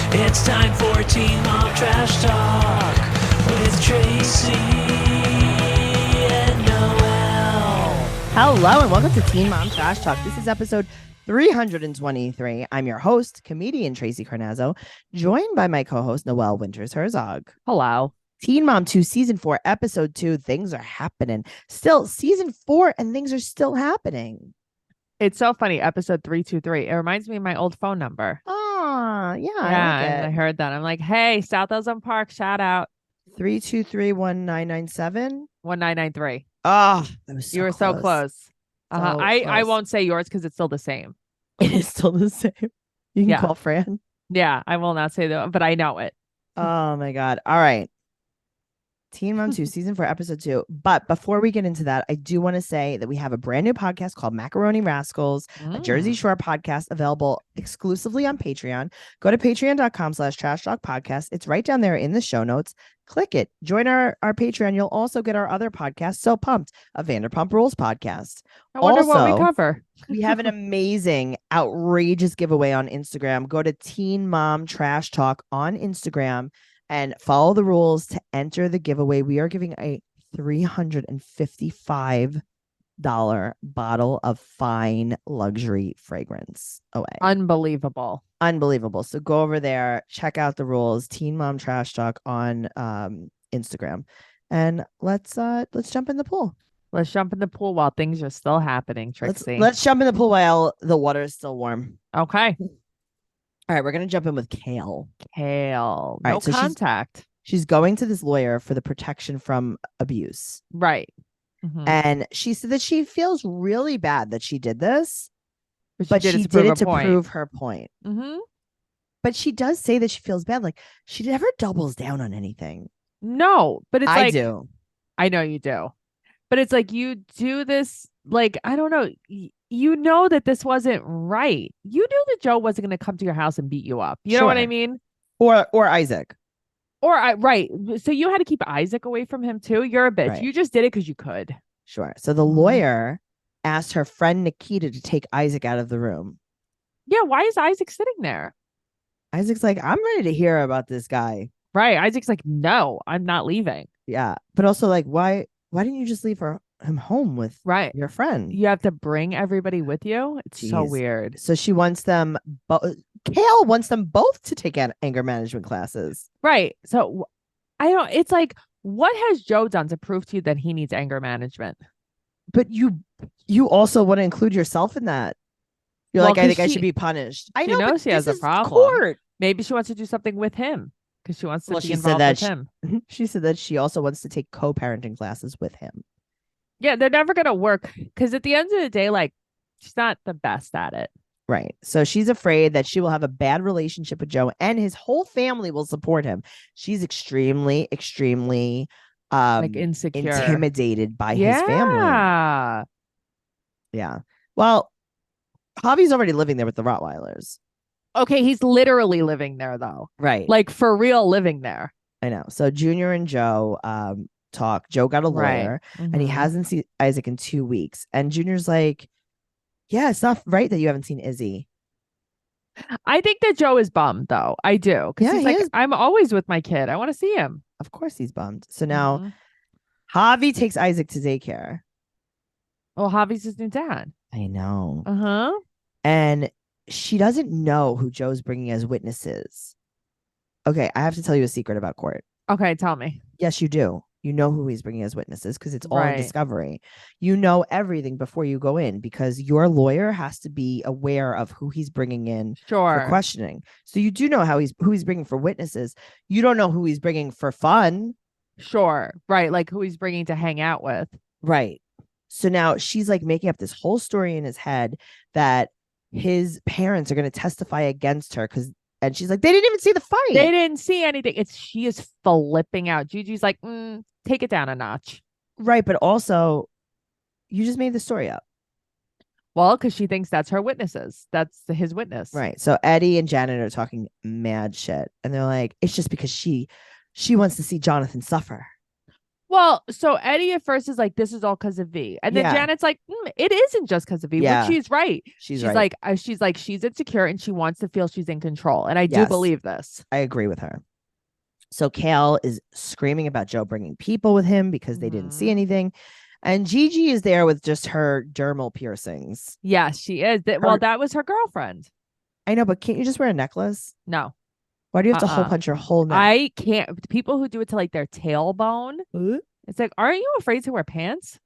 It's time for Teen Mom Trash Talk with Tracey and Noelle. Hello and welcome to Teen Mom Trash Talk. This is episode 323. I'm your host, comedian Tracey Carnazzo, joined by my co-host Noelle Winters Herzog. Hello. Teen Mom 2 Season 4 Episode 2, things are happening. Still Season 4 and things are still happening. It's so funny. Episode 323. It reminds me of my old phone number. Ah, yeah, Yeah, I like and I it. heard that. I'm like, hey, South Ozone Park, shout out 3231997. 1993. Oh, that was so You were so close. So I close. won't say yours because it's still the same. It is still the same. You can Yeah. call Fran. Yeah, I will not say that, but I know it. Oh my God. All right. Teen Mom 2 Season 4 Episode 2. But before we get into that, I do want to say that we have a brand new podcast called Macaroni Rascals, a Jersey Shore podcast available exclusively on Patreon. Go to patreon.com/trash talk podcast. It's right down there in the show notes. Click it. Join our Patreon. You'll also get our other podcast, So Pumped, a Vanderpump Rules podcast. I wonder what we Also, cover. We have an amazing, outrageous giveaway on Instagram. Go to Teen Mom Trash Talk on Instagram and follow the rules to enter the giveaway. We are giving a $355 bottle of fine luxury fragrance away. Unbelievable. Unbelievable. So go over there, check out the rules, Teen Mom Trash Talk on Instagram. And let's jump in the pool. Let's jump in the pool while things are still happening, Trixie. Let's jump in the pool while the water is still warm. Okay. All right, we're going to jump in with Kale. Kale. All No right, so contact. She's going to this lawyer for the protection from abuse. Right. Mhm. And she said that she feels really bad that she did this, But she did it to prove her point. Mm-hmm. But she does say that she feels bad. Like, she never doubles down on anything. No, but it's I do. I know you do. But it's like you do this, like, I don't know. You know that this wasn't right. You knew that Joe wasn't going to come to your house and beat you up. You know what I Sure. mean? Or Isaac. Right. So you had to keep Isaac away from him too. You're a bitch. Right. You just did it because you could. Sure. So the lawyer asked her friend Nikita to take Isaac out of the room. Yeah. Why is Isaac sitting there? Isaac's like, I'm ready to hear about this guy. Right. Isaac's like, no, I'm not leaving. Yeah. But also, like, why didn't you just leave him home with your friend? You have to bring everybody with you. It's so Jeez. weird. So she wants them Kale wants them both to take anger management classes. Right. So it's like, what has Joe done to prove to you that he needs anger management? But you also want to include yourself in that. You're like, I think I should be punished. I know, knows she has a problem. Court. Maybe she wants to do something with him because she wants to be she involved with him. She said that she also wants to take co-parenting classes with him. Yeah, they're never going to work because at the end of the day, like, she's not the best at it. Right. So she's afraid that she will have a bad relationship with Joe and his whole family will support him. She's extremely, extremely like insecure, intimidated by his family. Yeah. Well, Javi's already living there with the Rottweilers. Okay, he's literally living there though. Right. Like for real living there. I know. So Junior and Joe talk. Joe got a lawyer and he hasn't seen Isaac in 2 weeks. And Junior's like, yeah, it's not right that you haven't seen Izzy. I think that Joe is bummed though. I do. Because he's like, I'm always with my kid. I want to see him. Of course he's bummed. So now Javi takes Isaac to daycare. Well, Javi's his new dad. I know. Uh-huh. And she doesn't know who Joe's bringing as witnesses. Okay, I have to tell you a secret about court. Okay, tell me. Yes, you do. You know who he's bringing as witnesses because it's all in discovery. You know everything before you go in because your lawyer has to be aware of who he's bringing in for questioning. So you do know who he's bringing for witnesses. You don't know who he's bringing for fun. Sure. Right. Like who he's bringing to hang out with. Right. So now she's like making up this whole story in his head that his parents are going to testify against her and she's like, they didn't even see the fight. They didn't see anything. She is flipping out. Gigi's like, take it down a notch. Right. But also, you just made the story up. Well, because she thinks that's her witnesses. That's his witness. Right. So Eddie and Janet are talking mad shit. And they're like, it's just because she wants to see Jonathan suffer. Well, so Eddie at first is like, this is all because of V. And then Yeah. Janet's like, it isn't just because of V, Yeah. which she's right. She's She's right. like, she's insecure and she wants to feel she's in control. And I do Yes. believe this. I agree with her. So Kale is screaming about Joe bringing people with him because they didn't see Mhm. anything. And Gigi is there with just her dermal piercings. Yes, she is. Well, that was her girlfriend. I know, but can't you just wear a necklace? No. Why do you have to hole punch your whole neck? I can't. People who do it to like their tailbone, it's like, aren't you afraid to wear pants?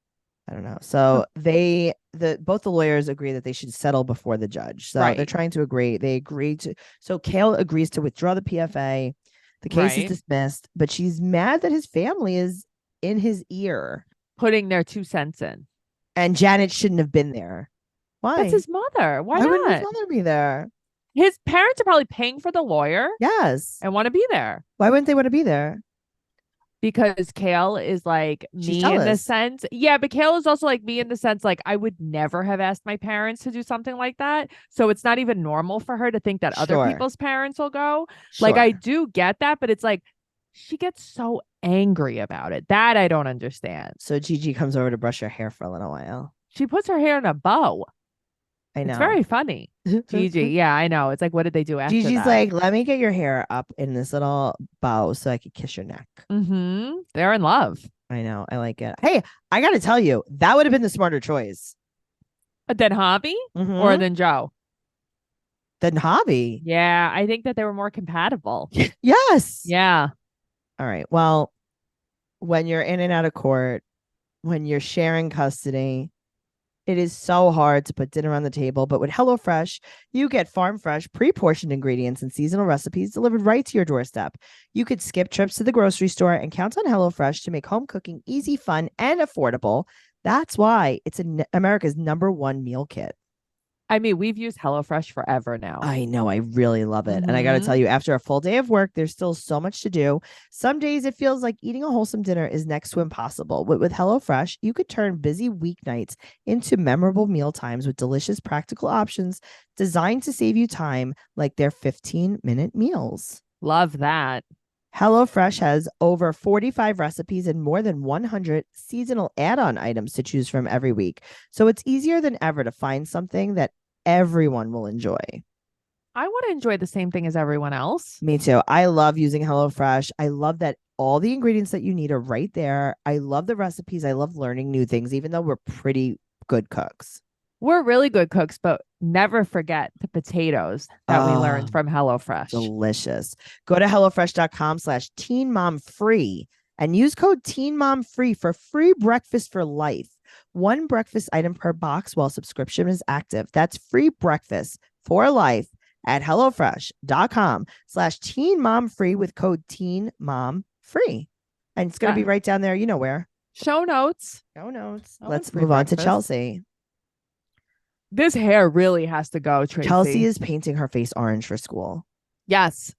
I don't know. So both the lawyers agree that they should settle before the judge. So they're Right. trying to agree. They agree to. So Kale agrees to withdraw the PFA. The case is Right. dismissed, but she's mad that his family is in his ear. Putting their 2 cents in. And Janet shouldn't have been there. Why? That's his mother. Why wouldn't his not? mother be there? His parents are probably paying for the lawyer Yes. and want to be there Why wouldn't they want to be there? because Kale is like She's me in the jealous. sense. Yeah, but Kale is also like me in the sense like I would never have asked my parents to do something like that. So it's not even normal for her to think that other Sure. people's parents will go. Like I do get that, but it's like she gets so angry about it. That I don't understand. So Gigi comes over to brush her hair for a little while. She puts her hair in a bow. I know. It's very funny. Gigi. Yeah, I know. It's like, what did they do after Gigi's that? like, let me get your hair up in this little bow so I could kiss your neck. They're in love. I know. I like it. Hey, I got to tell you, that would have been the smarter choice. Than Hobby or than Joe? Than Hobby. Yeah, I think that they were more compatible. Yes. Yeah. All right. Well, when you're in and out of court, when you're sharing custody, it is so hard to put dinner on the table, but with HelloFresh, you get farm fresh, pre-portioned ingredients and seasonal recipes delivered right to your doorstep. You could skip trips to the grocery store and count on HelloFresh to make home cooking easy, fun, and affordable. That's why it's America's #1 meal kit. I mean, we've used HelloFresh forever now. I know. I really love it. And I got to tell you, after a full day of work, there's still so much to do. Some days it feels like eating a wholesome dinner is next to impossible. But with HelloFresh, you could turn busy weeknights into memorable meal times with delicious, practical options designed to save you time, like their 15-minute meals. Love that. HelloFresh has over 45 recipes and more than 100 seasonal add-on items to choose from every week. So it's easier than ever to find something that everyone will enjoy. I want to enjoy the same thing as everyone else. Me too. I love using HelloFresh. I love that all the ingredients that you need are right there. I love the recipes. I love learning new things, even though we're pretty good cooks. We're really good cooks, but never forget the potatoes that we learned from HelloFresh. Delicious. Go to HelloFresh.com/teenmomfree and use code teenmomfree for free breakfast for life. 1 breakfast item per box while subscription is active. That's free breakfast for life at HelloFresh.com/teenmomfree with code teenmomfree. And it's going to be right down there. You know where? Show notes. Show notes. Oh, Let's free move on to breakfast. Chelsea. This hair really has to go, Tracey. Chelsea is painting her face orange for school. Yes.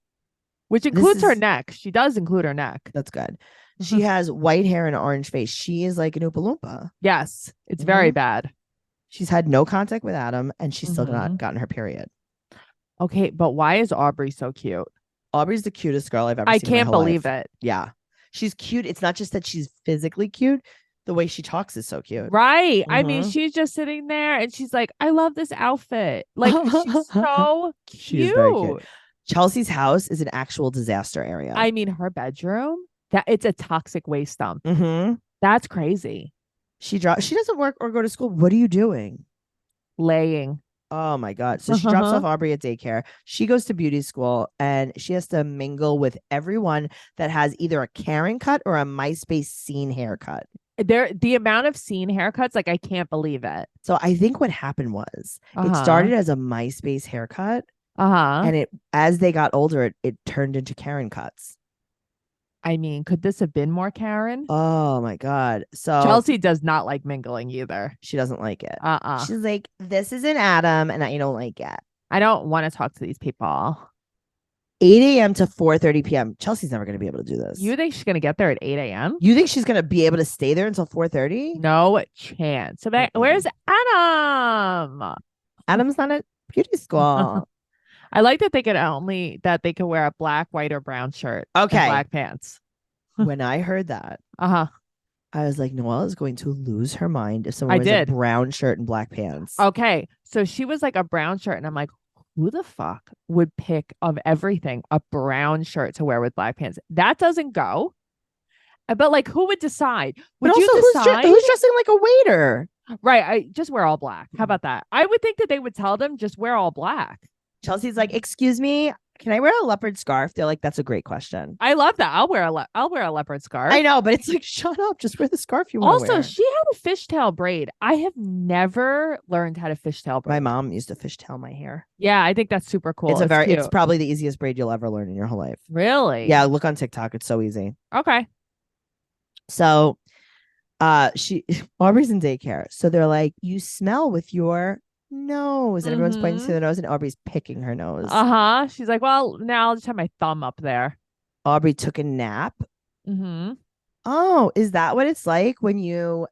Which includes her neck. She does include her neck. That's good. She has white hair and an orange face. She is like an Oompa Loompa. Yes. It's very bad. She's had no contact with Adam and she's still not gotten her period. Okay, but why is Aubree so cute? Aubree's the cutest girl I've ever seen. I can't believe it. it. Yeah. She's cute. It's not just that she's physically cute. The way she talks is so cute. Right. I mean, she's just sitting there and she's like, I love this outfit. Like, she's so cute. She's very cute. Chelsea's house is an actual disaster area. I mean, her bedroom, it's a toxic waste dump. Mm-hmm. That's crazy. She doesn't work or go to school. What are you doing? Laying. Oh my God. So she drops off Aubree at daycare. She goes to beauty school and she has to mingle with everyone that has either a Karen cut or a MySpace scene haircut. The amount of scene haircuts, like I can't believe it. So I think what happened was it started as a MySpace haircut. And as they got older, it turned into Karen cuts. I mean, could this have been more Karen? Oh my God. So Chelsea does not like mingling either. She doesn't like it. She's like, this isn't Adam and I don't like it. I don't want to talk to these people. 8 a.m. to 4:30 p.m. Chelsea's never going to be able to do this. You think she's going to get there at 8 a.m.? You think she's going to be able to stay there until 4:30? No chance. So where's Adam? Adam's not at beauty school. I like that they could wear a black, white, or brown shirt. Okay. And black pants. When I heard that, I was like, Noelle is going to lose her mind if someone I wears a did. brown shirt and black pants. Okay. So she was like a brown shirt. And I'm like, who the fuck would pick of everything a brown shirt to wear with black pants? That doesn't go. But like, who would decide? But Would you also, decide? who's dressing like a waiter? Right. I just wear all black. How about that? I would think that they would tell them just wear all black. Chelsea's like, excuse me, can I wear a leopard scarf? They're like, that's a great question. I love that. I'll wear a leopard scarf. I know, but it's like, shut up. Just wear the scarf you want to Also, wear. she had a fishtail braid. I have never learned how to fishtail braid. My mom used to fishtail my hair. Yeah, I think that's super cool. It's probably the easiest braid you'll ever learn in your whole life. Really? Yeah, look on TikTok. It's so easy. Okay. So Aubree's in daycare. So they're like, you smell with your nose. And everyone's pointing to their nose, and Aubrey's picking her nose. Uh-huh. She's like, well, now I'll just have my thumb up there. Aubrey took a nap. Mm-hmm. Oh, is that what it's like when you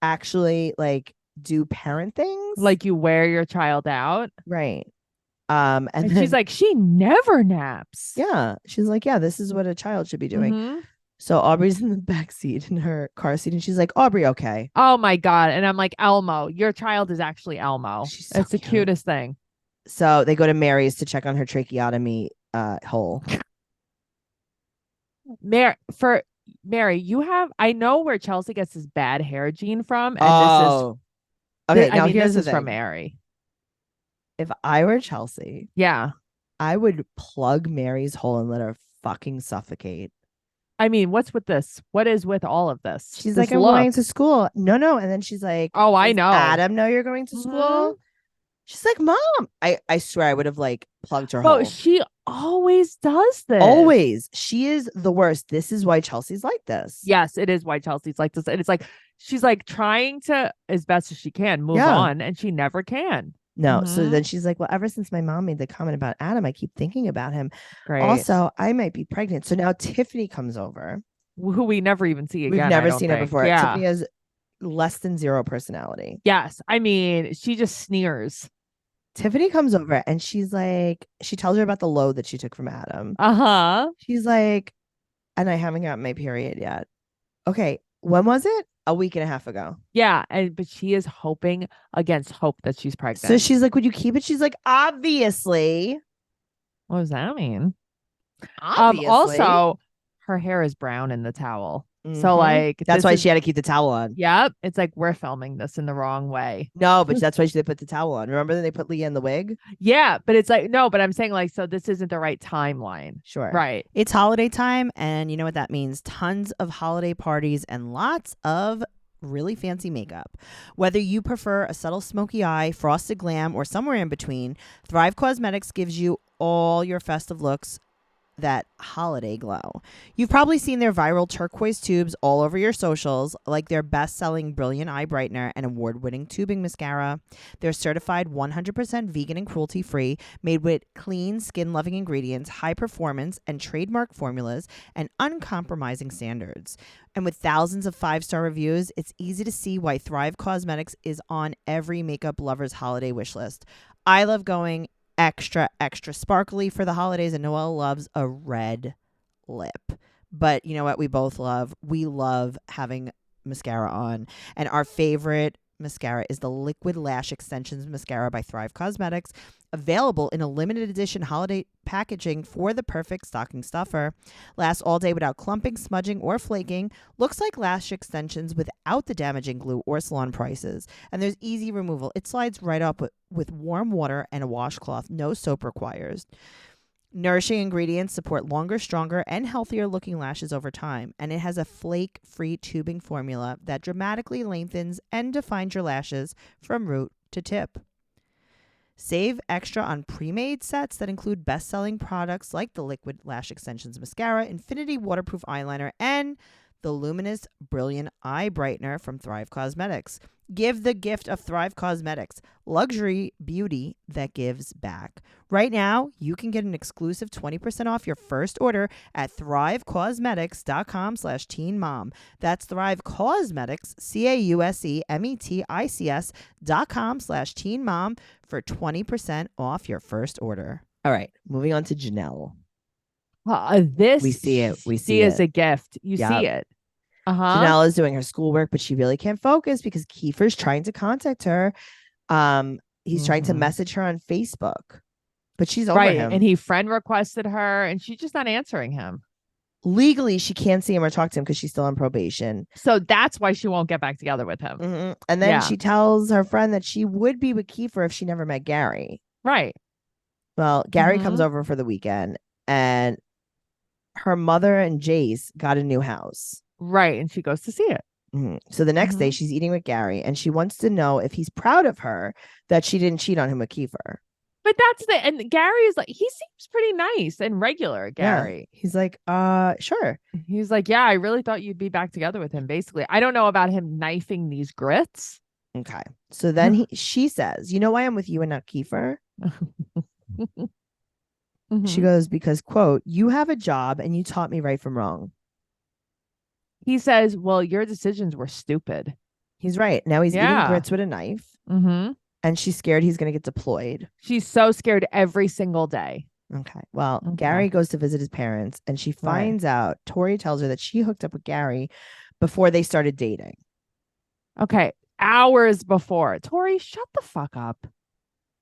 actually like do parent things? Like you wear your child out. Right. And then, she's like, she never naps. yeah. She's like, yeah, this is what a child should be doing. Mhm. So Aubrey's in the back seat in her car seat, and she's like, Aubrey, okay. Oh my God. And I'm like, Elmo, your child is actually Elmo. She's so It's the cute. cutest thing. So they go to Mary's to check on her tracheotomy hole. Mary, I know where Chelsea gets this bad hair gene from. And okay. I Now mean, here's this the is from thing. Mary. If I were Chelsea, Yeah. I would plug Mary's hole and let her fucking suffocate. I mean, what's with this? What is with all of this? She's This like, I'm look. going to school. No. And then she's like, Oh, I does know. Adam know you're going to Mhm. school? She's like, Mom. I swear I would have like plugged her Oh, hole. she always does this. Always. She is the worst. This is why Chelsea's like this. Yes, it is why Chelsea's like this. And it's like she's like trying to, as best as she can, move Yeah. on, and she never can. No. So Mhm. then she's like, well, ever since my mom made the comment about Adam, I keep thinking about him. Great. Also, I might be pregnant. So now Tiffany comes over. Who we never even see again. We've I never don't seen her think. before. Yeah. Tiffany has less than zero personality. Yes. I mean, she just sneers. Tiffany comes over and she's like, she tells her about the load that she took from Adam. Uh-huh. She's like, and I haven't gotten my period yet. Okay. When was it? A week and a half ago. Yeah. But she is hoping against hope that she's pregnant. So she's like, would you keep it? She's like, obviously. What does that mean? Obviously. Also, her hair is brown in the towel. Mhm. So like that's why she had to keep the towel on. Yep. It's like we're filming this in the wrong way. No, but that's why they put the towel on. Remember that they put Leah in the wig? Yeah, but it's like no, but I'm saying like so this isn't the right timeline. Sure. Right. It's holiday time, and you know what that means. Tons of holiday parties and lots of really fancy makeup. Whether you prefer a subtle smoky eye, frosted glam, or somewhere in between, Thrive Cosmetics gives you all your festive looks that holiday glow. You've probably seen their viral turquoise tubes all over your socials, like their best-selling Brilliant Eye Brightener and award-winning tubing mascara. They're certified 100% vegan and cruelty-free, made with clean, skin-loving ingredients, high performance, and trademark formulas, and uncompromising standards. And with thousands of 5-star reviews, it's easy to see why Thrive Cosmetics is on every makeup lover's holiday wish list. I love going extra sparkly for the holidays, and Noelle loves a red lip. But you know what we both love? We love having mascara on. And our favorite mascara is the Liquid Lash Extensions Mascara by Thrive Cosmetics, available in a limited edition holiday packaging for the perfect stocking stuffer. Lasts all day without clumping, smudging, or flaking. Looks like lash extensions without the damaging glue or salon prices. And there's easy removal. It slides right up with warm water and a washcloth. No soap required. Nourishing ingredients support longer, stronger, and healthier looking lashes over time. And it has a flake-free tubing formula that dramatically lengthens and defines your lashes from root to tip. Save extra on pre-made sets that include best-selling products like the Liquid Lash Extensions Mascara, Infinity Waterproof Eyeliner, and the Luminous Brilliant Eye Brightener from Thrive Cosmetics. Give the gift of Thrive Cosmetics, luxury beauty that gives back. Right now, you can get an exclusive 20% off your first order at thrivecosmetics.com/teenmom. That's Thrive Cosmetics, CAUSEMETICS.com/teenmom for 20% off your first order. All right. Moving on to Jenelle. This We see it. We she see is it. a gift. You Yep. see it. Jenelle is doing her schoolwork, but she really can't focus because Kiefer's trying to contact her. He's trying to message her on Facebook, but she's over him. And he friend requested her, and she's just not answering him. Legally, she can't see him or talk to him because she's still on probation. So that's why she won't get back together with him. And then she tells her friend that she would be with Kiefer if she never met Gary. Right. Well, Gary comes over for the weekend, and her mother and Jace got a new house. Right. And she goes to see it. So the next day, she's eating with Gary, and she wants to know if he's proud of her that she didn't cheat on him with Kiefer. But and Gary is like, he seems pretty nice and regular, Gary. Yeah. He's like, sure. He's like, yeah, I really thought you'd be back together with him, basically. I don't know about him knifing these grits. Okay. So then she says, you know why I'm with you and not Kiefer? She goes, because, quote, you have a job and you taught me right from wrong. He says, well, your decisions were stupid. He's right. Now he's eating grits with a knife. And she's scared he's going to get deployed. She's so scared every single day. Okay. Well, Gary goes to visit his parents, and she finds out, Tori tells her that she hooked up with Gary before they started dating. Okay. Hours before. Tori, shut the fuck up.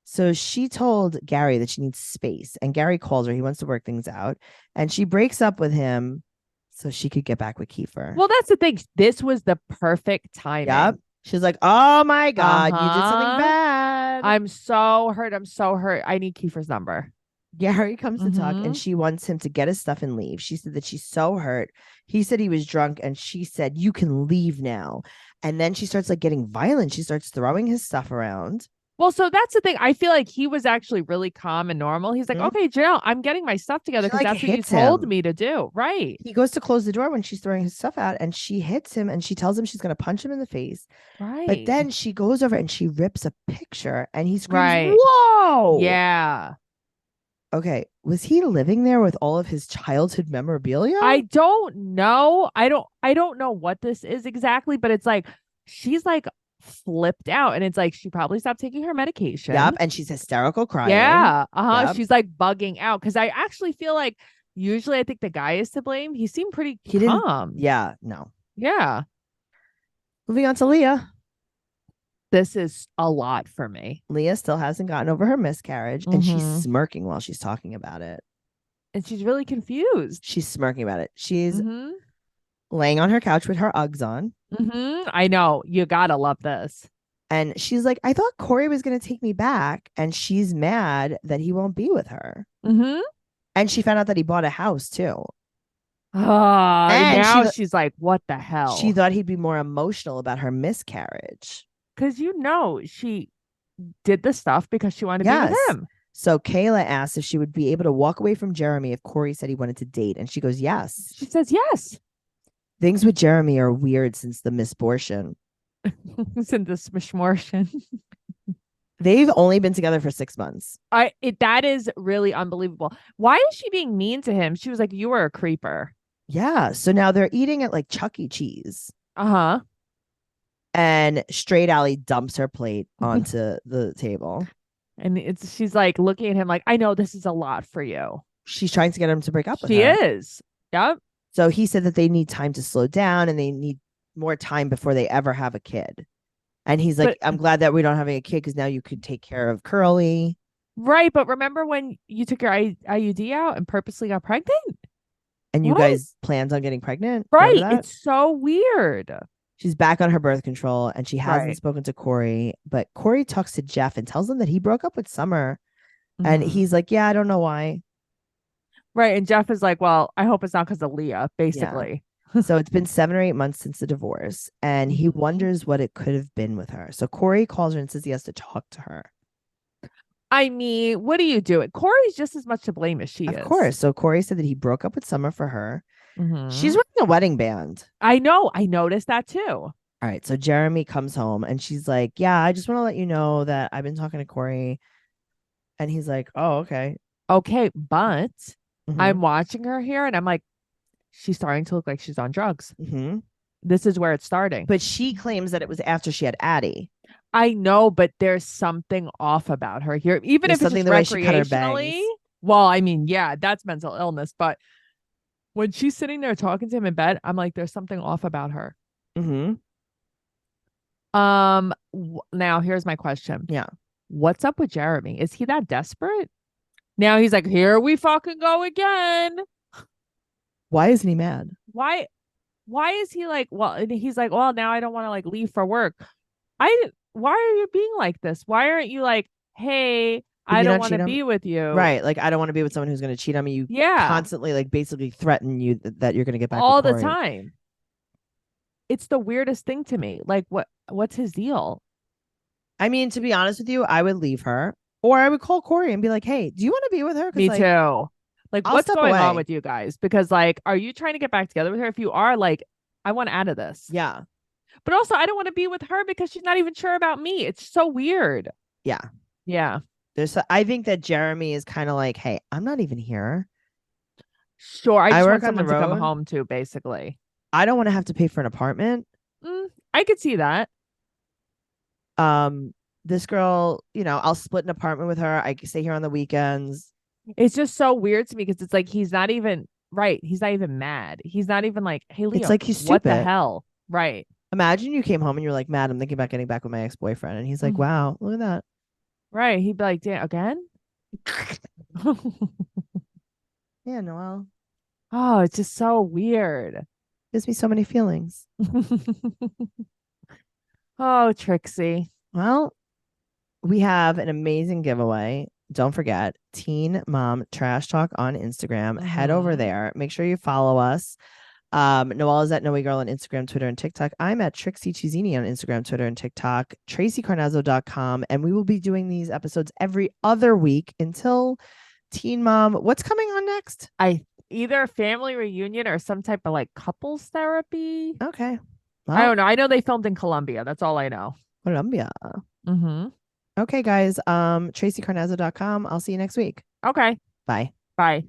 So she told Gary that she needs space, and Gary calls her. He wants to work things out, and she breaks up with him so she could get back with Kiefer. Well, that's the thing. This was the perfect timing. Yep. She's like, oh my God, you did something bad. I'm so hurt. I'm so hurt. I need Kiefer's number. Gary comes to talk, and she wants him to get his stuff and leave. She said that she's so hurt. He said he was drunk, and she said, you can leave now. And then she starts like getting violent. She starts throwing his stuff around. Well, so that's the thing. I feel like he was actually really calm and normal. He's like, okay, Jenelle, I'm getting my stuff together because that's what you told me to do. Right. He goes to close the door when she's throwing his stuff out, and she hits him, and she tells him she's going to punch him in the face. Right. But then she goes over and she rips a picture, and he screams, whoa. Yeah. Okay. Was he living there with all of his childhood memorabilia? I don't know. I don't know what this is exactly, but it's like, she's like flipped out, and it's like she probably stopped taking her medication. Yep. And she's hysterical crying. Yeah. Yep. She's like bugging out, because I actually feel like usually I think the guy is to blame. He seemed pretty calm. Yeah. No. Yeah. Moving on to Leah. This is a lot for me. Leah still hasn't gotten over her miscarriage, and she's smirking while she's talking about it. And she's really confused. She's smirking about it. She's laying on her couch with her Uggs on. I know. You gotta love this. And she's like, I thought Corey was going to take me back. And she's mad that he won't be with her. And she found out that he bought a house too. And now she's like, what the hell? She thought he'd be more emotional about her miscarriage. Because she did the stuff because she wanted to be with him. So Kayla asked if she would be able to walk away from Jeremy if Corey said he wanted to date. And she goes, yes. She says yes. Things with Jeremy are weird since the misbortion. Since the smishmortion. They've only been together for 6 months. That is really unbelievable. Why is she being mean to him? She was like, you were a creeper. Yeah. So now they're eating at like Chuck E. Cheese. And Straight Alley dumps her plate onto the table. And she's like looking at him like, I know this is a lot for you. She's trying to get him to break up with her. She is. Yep. So he said that they need time to slow down, and they need more time before they ever have a kid. And he's like, I'm glad that we don't having a kid, because now you could take care of Curly. Right. But remember when you took your IUD out and purposely got pregnant? And you guys planned on getting pregnant? Right. It's so weird. She's back on her birth control, and she hasn't spoken to Corey. But Corey talks to Jeff and tells him that he broke up with Summer. And he's like, yeah, I don't know why. Right. And Jeff is like, well, I hope it's not because of Leah, basically. Yeah. So it's been 7 or 8 months since the divorce, and he wonders what it could have been with her. So Corey calls her and says he has to talk to her. I mean, what do you do? Corey's just as much to blame as she is. Of course. So Corey said that he broke up with Summer for her. She's wearing a wedding band. I know. I noticed that too. All right. So Jeremy comes home, and she's like, yeah, I just want to let you know that I've been talking to Corey. And he's like, oh, okay. Okay. But I'm watching her here, and I'm like, she's starting to look like she's on drugs. This is where it's starting. But she claims that it was after she had Addie. I know, but there's something off about her here. Even if it's just recreationally. Well, I mean, yeah, that's mental illness. But When she's sitting there talking to him in bed, I'm like, there's something off about her. Mm-hmm. Now here's my question. Yeah. What's up with Jeremy? Is he that desperate? Now he's like, here we fucking go again. Why isn't he mad? Why is he like, well, and he's like, well, now I don't want to like leave for work. Why are you being like this? Why aren't you like, hey, I you don't not want cheat to on me? be with you? Right. Like, I don't want to be with someone who's going to cheat on me. You Yeah. constantly like basically threaten you that you're going to get back All with the Corey. time. It's the weirdest thing to me. Like, what's his deal? I mean, to be honest with you, I would leave her, or I would call Corey and be like, hey, do you want to be with her? Me like, too. Like, I'll what's step going on away. with you guys? Because like, are you trying to get back together with her? If you are, like, I want out of this. Yeah. But also, I don't want to be with her because she's not even sure about me. It's so weird. Yeah. Yeah. I think that Jeremy is kind of like, hey, I'm not even here. Sure. I just work want on the someone to come road. home to, basically. I don't want to have to pay for an apartment. I could see that. This girl, I'll split an apartment with her. I can stay here on the weekends. It's just so weird to me because it's like he's not even right. He's not even mad. He's not even like, hey, Leah, It's like he's what the stupid. hell? Right. Imagine you came home and you're like, mad, I'm thinking about getting back with my ex-boyfriend. And he's like, wow, look at that. Right. He'd be like, damn, again? Yeah, Noelle. Oh, it's just so weird. Gives me so many feelings. Oh, Trixie. Well, we have an amazing giveaway. Don't forget, Teen Mom Trash Talk on Instagram. Head over there. Make sure you follow us. Noelle is at Noe Girl on Instagram, Twitter, and TikTok. I'm at Trixie Chizini on Instagram, Twitter, and TikTok. TraceyCarnazzo.com. And we will be doing these episodes every other week until Teen Mom. What's coming on next? Either a family reunion or some type of like couples therapy. Okay. Well, I don't know. I know they filmed in Colombia. That's all I know. Colombia. Mm-hmm. Okay, guys. TraceyCarnazzo.com. I'll see you next week. Okay. Bye. Bye.